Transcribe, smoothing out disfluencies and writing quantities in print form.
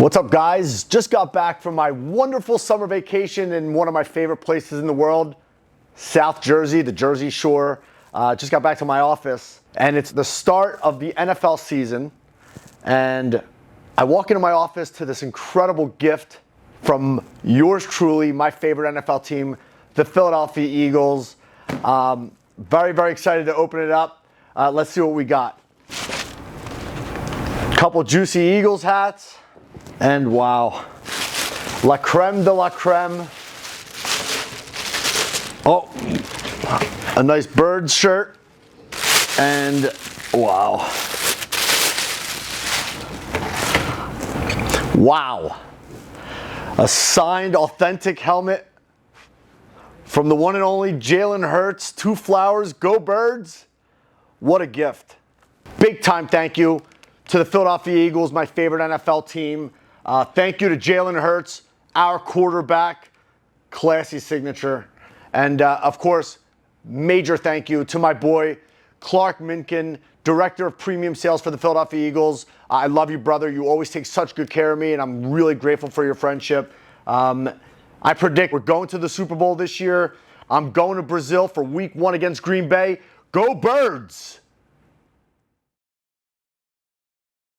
What's up, guys? Just got back from my wonderful summer vacation in one of my favorite places in the world, South Jersey, the Jersey Shore. Just got back to my office, and it's the start of the NFL season. And I walk into my office to this incredible gift from yours truly, my favorite NFL team, the Philadelphia Eagles. Very, very excited to open it up. Let's see what we got. Couple juicy Eagles hats. And wow, la creme de la creme. Oh, a nice Birds shirt. And wow. Wow. A signed authentic helmet from the one and only Jalen Hurts. 2 flowers, go Birds. What a gift. Big time thank you to the Philadelphia Eagles, my favorite NFL team. Thank you to Jalen Hurts, our quarterback. Classy signature. And of course, major thank you to my boy, Clark Minkin, Director of Premium Sales for the Philadelphia Eagles. I love you, brother. You always take such good care of me, and I'm really grateful for your friendship. I predict we're going to the Super Bowl this year. I'm going to Brazil for week 1 against Green Bay. Go Birds!